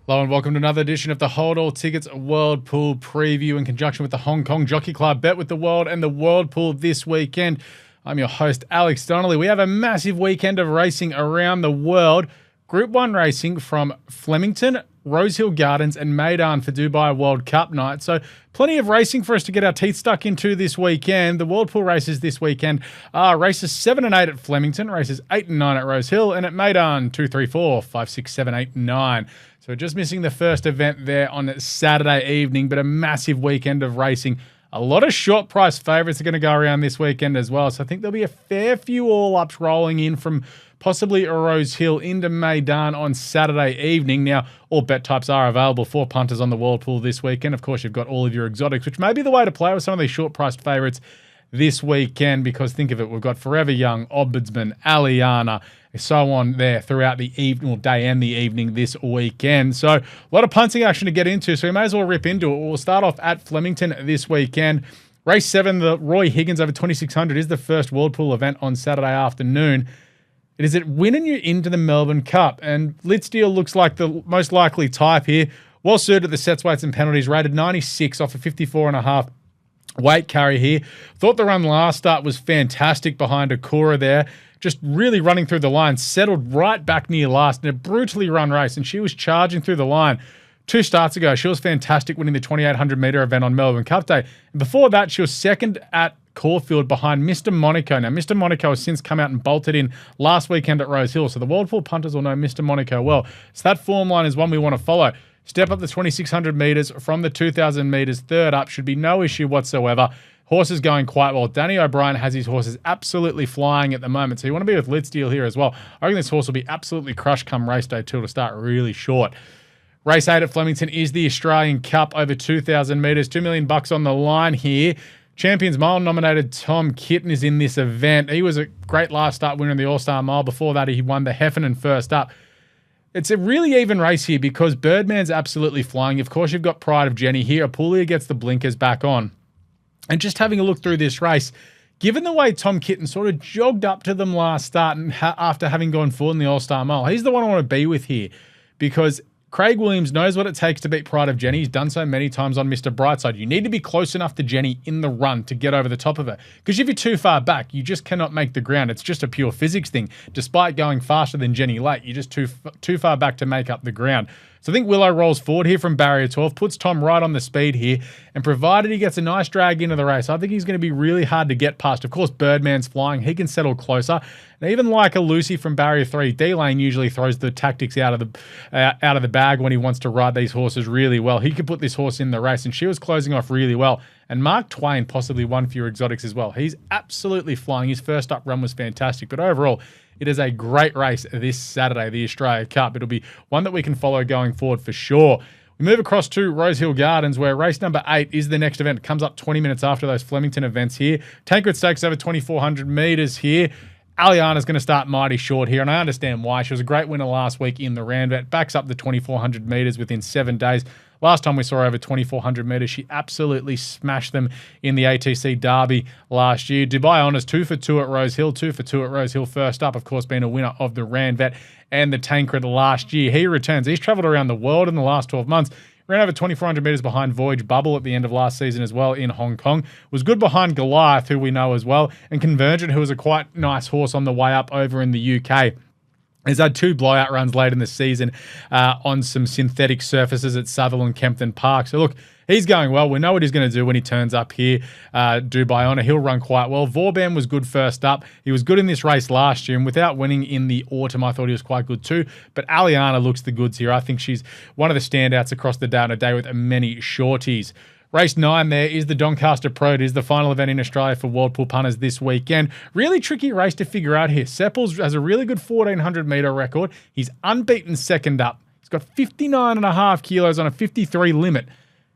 Hello and welcome to another edition of the Hold All Tickets World Pool Preview in conjunction with the Hong Kong Jockey Club. Bet with the World and the World Pool this weekend. I'm your host, Alex Donnelly. We have a massive weekend of racing around the world. Group 1 racing from Flemington, Rosehill Gardens and Meydan for Dubai World Cup night. So plenty of racing for us to get our teeth stuck into this weekend. The World Pool races this weekend are races 7 and 8 at Flemington, races 8 and 9 at Rosehill, and at Meydan 2, 3, 4, 5, 6, 7, 8, 9. So just missing the first event there on Saturday evening, but a massive weekend of racing. A lot of short price favourites are going to go around this weekend as well. So I think there'll be a fair few all-ups rolling in from possibly a Rosehill into Meydan on Saturday evening. Now, all bet types are available for punters on the World Pool this weekend. Of course, you've got all of your exotics, which may be the way to play with some of these short-priced favourites this weekend, because think of it, we've got Forever Young, Ombudsman, Aliana, so on there throughout the evening, or day and the evening this weekend. So a lot of punting action to get into, so we may as well rip into it. We'll start off at Flemington this weekend. Race 7, the Roy Higgins over 2,600 is the first World Pool event on Saturday afternoon. It is at winning you into the Melbourne Cup, and Litzdale looks like the most likely type here. Well suited at the sets, weights and penalties, rated 96 off a 54.5 weight carry here. Thought the run last start was fantastic behind Akura there. Just really running through the line, settled right back near last in a brutally run race, and she was charging through the line. 2 starts ago, she was fantastic winning the 2,800 metre event on Melbourne Cup Day. And before that, she was second at Caulfield behind Mr. Monaco. Now, Mr. Monaco has since come out and bolted in last weekend at Rosehill, so the World Pool punters will know Mr. Monaco well. So that form line is one we want to follow. Step up the 2,600 metres from the 2,000 metres. Third up should be no issue whatsoever. Horse is going quite well. Danny O'Brien has his horses absolutely flying at the moment, so you want to be with Litzdale here as well. I reckon this horse will be absolutely crushed come race day 2 to start really short. Race 8 at Flemington is the Australian Cup over 2,000 metres. $2 million on the line here. Champions Mile nominated Tom Kitten is in this event. He was a great last start winner in the All-Star Mile. Before that, he won the Heffernan first up. It's a really even race here because Birdman's absolutely flying. Of course, you've got Pride of Jenny here. Apulia gets the blinkers back on. And just having a look through this race, given the way Tom Kitten sort of jogged up to them last start and after having gone forward in the All-Star Mile, he's the one I want to be with here because Craig Williams knows what it takes to beat Pride of Jenny. He's done so many times on Mr. Brightside. You need to be close enough to Jenny in the run to get over the top of her. Because if you're too far back, you just cannot make the ground. It's just a pure physics thing. Despite going faster than Jenny late, you're just too far back to make up the ground. So I think Willow rolls forward here from barrier 12, puts Tom right on the speed here, and provided he gets a nice drag into the race, I think he's going to be really hard to get past. Of course, Birdman's flying. He can settle closer. And even like a Lucy from barrier 3, D-Lane usually throws the tactics out of the bag when he wants to ride these horses really well. He could put this horse in the race, and she was closing off really well. And Mark Twain possibly won for your exotics as well. He's absolutely flying. His first up run was fantastic, but overall, it is a great race this Saturday, the Australia Cup. It'll be one that we can follow going forward for sure. We move across to Rosehill Gardens, where race number 8 is the next event. It comes up 20 minutes after those Flemington events here. Tancred Stakes over 2,400 metres here. Aliana's going to start mighty short here, and I understand why. She was a great winner last week in the Randvet. Backs up the 2,400 metres within 7 days. Last time we saw her over 2,400 metres, she absolutely smashed them in the ATC Derby last year. Dubai Honours 2 for 2 at Rosehill, 2 for 2 at Rosehill first up, of course, being a winner of the Randvet and the Tancred last year. He returns. He's travelled around the world in the last 12 months. Ran over 2,400 metres behind Voyage Bubble at the end of last season as well in Hong Kong. Was good behind Goliath, who we know as well, and Convergent, who was a quite nice horse on the way up over in the UK. He's had 2 blowout runs late in the season on some synthetic surfaces at Sutherland Kempton Park. So look, he's going well. We know what he's going to do when he turns up here. Dubai Honour, he'll run quite well. Vauban was good first up. He was good in this race last year, and without winning in the autumn, I thought he was quite good too. But Aliana looks the goods here. I think she's one of the standouts across the day on a day with many shorties. Race 9 there is the Doncaster Pro. It is the final event in Australia for World Pool punters this weekend. Really tricky race to figure out here. Seppels has a really good 1,400 metre record. He's unbeaten second up. He's got 59.5 kilos on a 53 limit.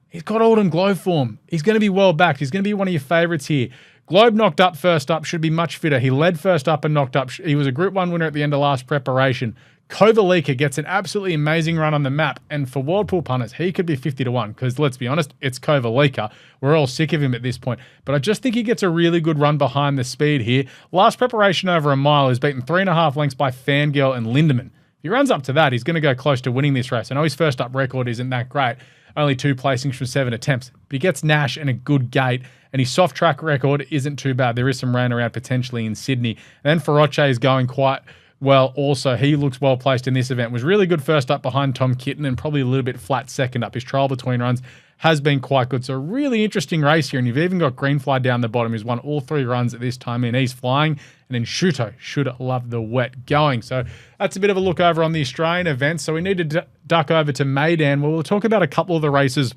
He's got Oldham Globe form. He's going to be well backed. He's going to be one of your favourites here. Globe knocked up first up, should be much fitter. He led first up and knocked up. He was a Group 1 winner at the end of last preparation. Kovalika gets an absolutely amazing run on the map, and for World Pool punters, he could be 50 to 1 because, let's be honest, it's Kovalika. We're all sick of him at this point, but I just think he gets a really good run behind the speed here. Last preparation over a mile is beaten 3.5 lengths by Fangirl and Lindemann. If he runs up to that, he's going to go close to winning this race. I know his first up record isn't that great, only 2 placings from 7 attempts, but he gets Nash and a good gate, and his soft track record isn't too bad. There is some rain around potentially in Sydney. And then Feroce is going quite well also. He looks well placed in this event. Was really good first up behind Tom Kitten and probably a little bit flat second up. His trial between runs has been quite good. So a really interesting race here. And you've even got Greenfly down the bottom, who's won all 3 runs at this time in. He's flying. And then Shuto should love the wet going. So that's a bit of a look over on the Australian events. So we need to duck over to Meydan, where we'll talk about a couple of the races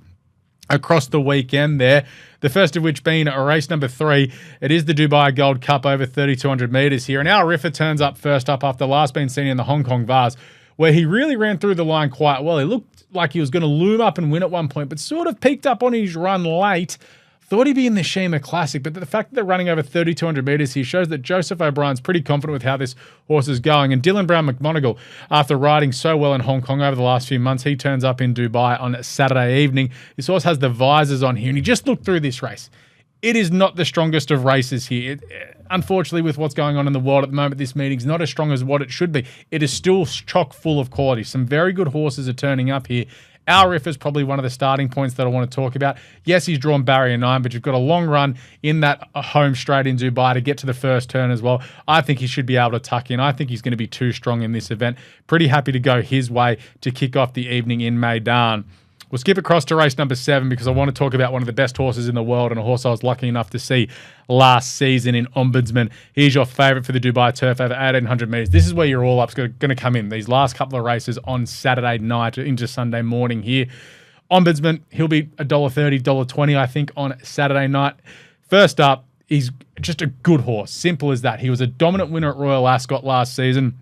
across the weekend there. The first of which being race number 3. It is the Dubai Gold Cup over 3,200 metres here. And our Riffer turns up first up after last being seen in the Hong Kong Vars, where he really ran through the line quite well. He looked like he was going to loom up and win at one point, but sort of peaked up on his run late. Thought he'd be in the Shima Classic, but the fact that they're running over 3,200 metres here shows that Joseph O'Brien's pretty confident with how this horse is going. And Dylan Brown McMonagle, after riding so well in Hong Kong over the last few months, he turns up in Dubai on Saturday evening. This horse has the visors on here, and he just looked through this race. It is not the strongest of races here. Unfortunately, with what's going on in the world at the moment, this meeting's not as strong as what it should be. It is still chock full of quality. Some very good horses are turning up here. Our Riff is probably one of the starting points that I want to talk about. Yes, he's drawn barrier 9, but you've got a long run in that home straight in Dubai to get to the first turn as well. I think he should be able to tuck in. I think he's going to be too strong in this event. Pretty happy to go his way to kick off the evening in Meydan. We'll skip across to race number 7 because I want to talk about one of the best horses in the world and a horse I was lucky enough to see last season in Ombudsman. He's your favourite for the Dubai Turf over 1,800 metres. This is where your all-up's going to come in. These last couple of races on Saturday night into Sunday morning here. Ombudsman, he'll be $1.30, $1.20, I think, on Saturday night. First up, he's just a good horse. Simple as that. He was a dominant winner at Royal Ascot last season.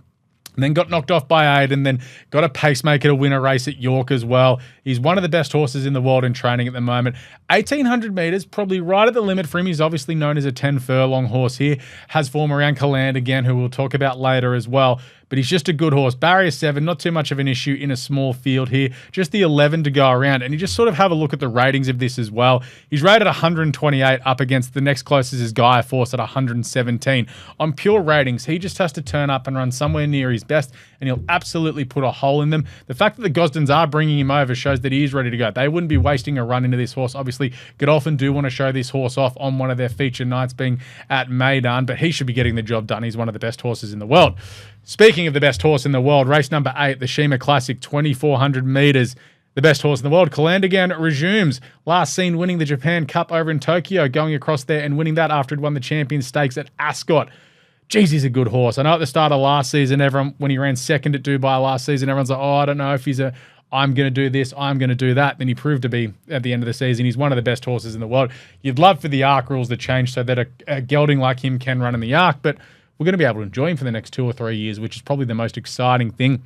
And then got knocked off by Aiden, then got a pacemaker to win a race at York as well. He's one of the best horses in the world in training at the moment. 1,800 metres, probably right at the limit for him. He's obviously known as a 10 furlong horse here. Has form around Caland again, who we'll talk about later as well. But he's just a good horse. Barrier 7, not too much of an issue in a small field here. Just the 11 to go around. And you just sort of have a look at the ratings of this as well. He's rated 128 up against the next closest is Gaia Force at 117. On pure ratings, he just has to turn up and run somewhere near his best, and he'll absolutely put a hole in them. The fact that the Gosdens are bringing him over shows that he is ready to go. They wouldn't be wasting a run into this horse. Obviously, Godolphin do want to show this horse off on one of their feature nights being at Meydan, but he should be getting the job done. He's one of the best horses in the world. Speaking of the best horse in the world, race number 8, the Shima Classic, 2,400 metres. The best horse in the world, Calandigan, resumes. Last seen winning the Japan Cup over in Tokyo, going across there and winning that after he'd won the Champions Stakes at Ascot. Jeez, he's a good horse. I know at the start of last season, everyone, when he ran second at Dubai last season, everyone's like, oh, I don't know if he's I'm going to do this, I'm going to do that. Then he proved to be, at the end of the season, he's one of the best horses in the world. You'd love for the ARC rules to change so that a gelding like him can run in the ARC, but we're going to be able to enjoy him for the next 2 or 3 years, which is probably the most exciting thing.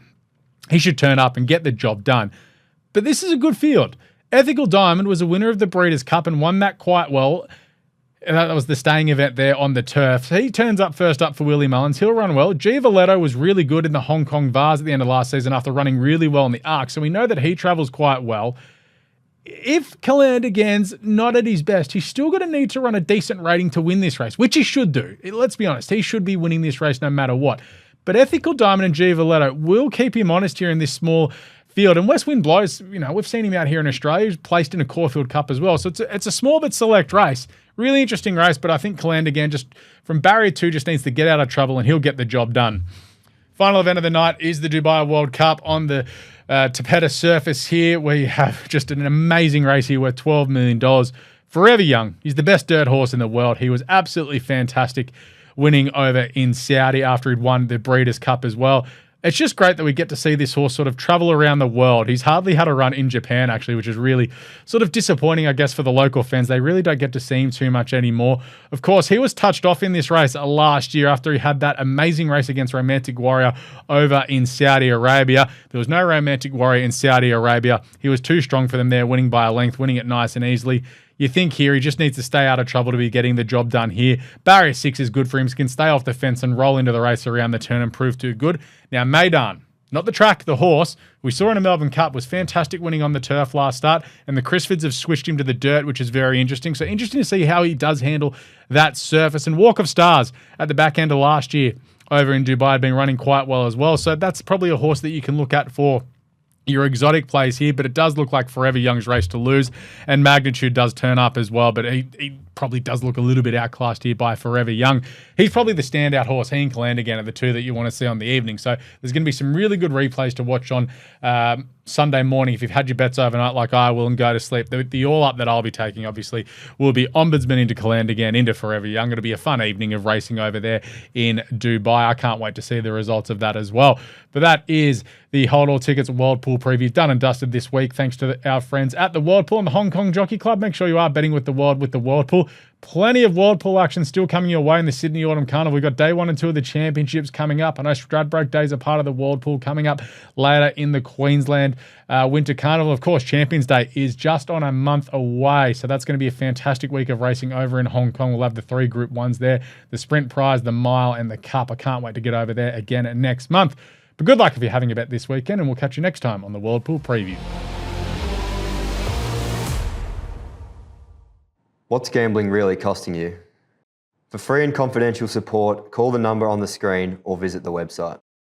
He should turn up and get the job done. But this is a good field. Ethical Diamond was a winner of the Breeders' Cup and won that quite well. That was the staying event there on the turf. He turns up first up for Willie Mullins. He'll run well. Giavoletto was really good in the Hong Kong Vars at the end of last season after running really well in the ARC, so we know that he travels quite well. If Calandigan's not at his best, he's still going to need to run a decent rating to win this race, which he should do. Let's be honest, he should be winning this race no matter what. But Ethical Diamond and Giavoletto will keep him honest here in this small field. And West Wind Blows, we've seen him out here in Australia. He's placed in a Caulfield Cup as well. So it's a small but select race. Really interesting race, but I think Calandigan just from barrier 2 just needs to get out of trouble and he'll get the job done. Final event of the night is the Dubai World Cup on the Tapeta surface here. We have just an amazing race here worth $12 million. Forever Young. He's the best dirt horse in the world. He was absolutely fantastic winning over in Saudi after he'd won the Breeders' Cup as well. It's just great that we get to see this horse sort of travel around the world. He's hardly had a run in Japan, actually, which is really sort of disappointing, I guess, for the local fans. They really don't get to see him too much anymore. Of course, he was touched off in this race last year after he had that amazing race against Romantic Warrior over in Saudi Arabia. There was no Romantic Warrior in Saudi Arabia. He was too strong for them there, winning by a length, winning it nice and easily. You think here he just needs to stay out of trouble to be getting the job done here. Barrier 6 is good for him. He can stay off the fence and roll into the race around the turn and prove too good. Now, Meydan, not the track, the horse, we saw in a Melbourne Cup, was fantastic winning on the turf last start, and the Crisfords have switched him to the dirt, which is very interesting. So interesting to see how he does handle that surface. And Walk of Stars at the back end of last year over in Dubai had been running quite well as well. So that's probably a horse that you can look at for your exotic plays here, but it does look like Forever Young's race to lose, and Magnitude does turn up as well, but he probably does look a little bit outclassed here by Forever Young. He's probably the standout horse. He and Calandigan are the two that you want to see on the evening, so there's going to be some really good replays to watch on Sunday morning if you've had your bets overnight like I will and go to sleep. The all-up that I'll be taking, obviously, will be Ombudsman into Calandigan into Forever Young. Going to be a fun evening of racing over there in Dubai. I can't wait to see the results of that as well. But that is the Hold All Tickets World Pool preview done and dusted this week. Thanks to our friends at the World Pool and the Hong Kong Jockey Club. Make sure you are betting with the World Pool. Plenty of World Pool action still coming your way in the Sydney Autumn Carnival. We've got day 1 and 2 of the championships coming up. I know Stradbroke Days are part of the World Pool coming up later in the Queensland Winter Carnival. Of course, Champions Day is just on a month away, so that's going to be a fantastic week of racing over in Hong Kong. We'll have the 3 Group 1s there, the Sprint Prize, the Mile, and the Cup. I can't wait to get over there again next month. But good luck if you're having a bet this weekend, and we'll catch you next time on the World Pool Preview. What's gambling really costing you? For free and confidential support, call the number on the screen or visit the website.